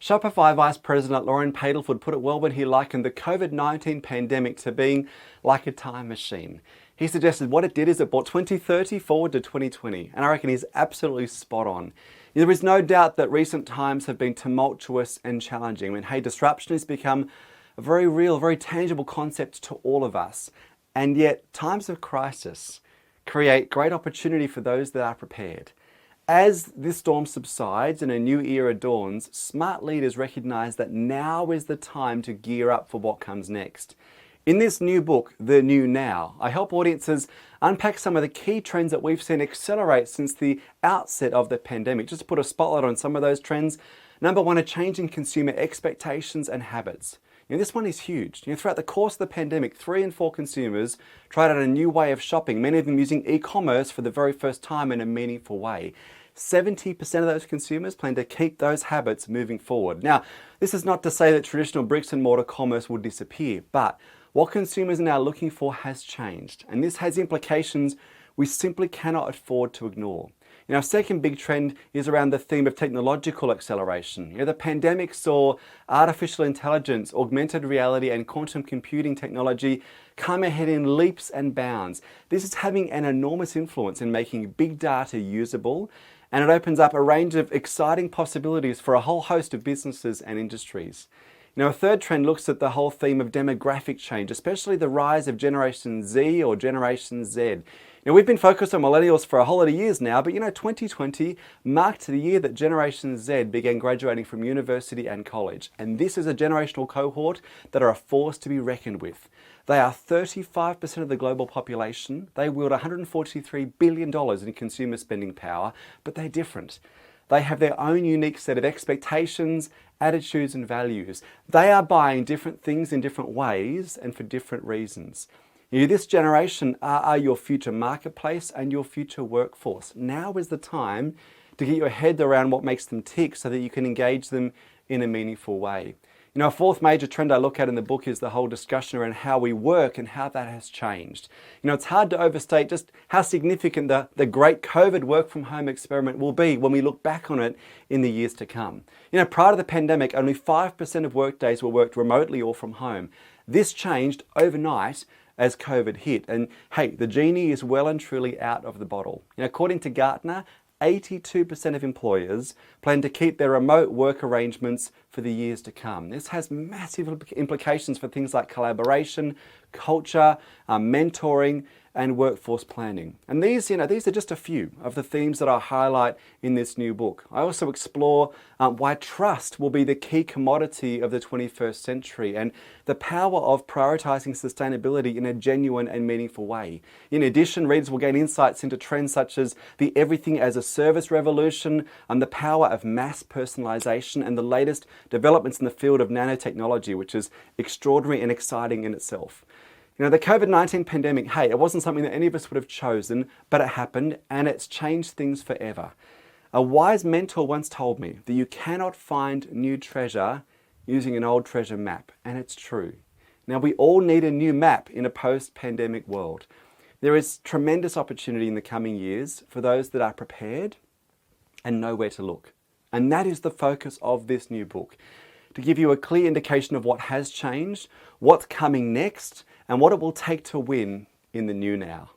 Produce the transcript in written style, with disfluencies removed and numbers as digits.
Shopify Vice President Lauren Padelford put it well when he likened the COVID-19 pandemic to being like a time machine. He suggested what it did is it brought 2030 forward to 2020, and I reckon he's absolutely spot on. There is no doubt that recent times have been tumultuous and challenging. I mean, hey, disruption has become a very real, very tangible concept to all of us, and yet times of crisis create great opportunity for those that are prepared. As this storm subsides and a new era dawns, smart leaders recognize that now is the time to gear up for what comes next. In this new book, The New Now, I help audiences unpack some of the key trends that we've seen accelerate since the outset of the pandemic. Just to put a spotlight on some of those trends. Number one, a change in consumer expectations and habits. This one is huge. Throughout the course of the pandemic, 3 in 4 consumers tried out a new way of shopping, many of them using e-commerce for the very first time in a meaningful way. 70% of those consumers plan to keep those habits moving forward. Now, this is not to say that traditional bricks and mortar commerce will disappear, but what consumers are now looking for has changed, and this has implications we simply cannot afford to ignore. Our second big trend is around the theme of technological acceleration. The pandemic saw artificial intelligence, augmented reality, and quantum computing technology come ahead in leaps and bounds. This is having an enormous influence in making big data usable, and it opens up a range of exciting possibilities for a whole host of businesses and industries. A third trend looks at the whole theme of demographic change, especially the rise of Generation Z or Generation Z. We've been focused on millennials for a whole lot of years now, but 2020 marked the year that Generation Z began graduating from university and college. And this is a generational cohort that are a force to be reckoned with. They are 35% of the global population. They wield $143 billion in consumer spending power, but they're different. They have their own unique set of expectations, attitudes, and values. They are buying different things in different ways and for different reasons. This generation are your future marketplace and your future workforce. Now is the time to get your head around what makes them tick so that you can engage them in a meaningful way. A fourth major trend I look at in the book is the whole discussion around how we work and how that has changed. It's hard to overstate just how significant the great COVID work from home experiment will be when we look back on it in the years to come. Prior to the pandemic, only 5% of workdays were worked remotely or from home. This changed overnight as COVID hit. And hey, the genie is well and truly out of the bottle. According to Gartner, 82% of employers plan to keep their remote work arrangements for the years to come. This has massive implications for things like collaboration, culture, mentoring, and workforce planning. And these are just a few of the themes that I highlight in this new book. I also explore why trust will be the key commodity of the 21st century and the power of prioritizing sustainability in a genuine and meaningful way. In addition, readers will gain insights into trends such as the everything as a service revolution and the power of mass personalization and the latest developments in the field of nanotechnology, which is extraordinary and exciting in itself. The COVID-19 pandemic, hey, it wasn't something that any of us would have chosen, but it happened and it's changed things forever. A wise mentor once told me that you cannot find new treasure using an old treasure map, and it's true. Now, we all need a new map in a post-pandemic world. There is tremendous opportunity in the coming years for those that are prepared and know where to look. And that is the focus of this new book, to give you a clear indication of what has changed, what's coming next, and what it will take to win in the new now.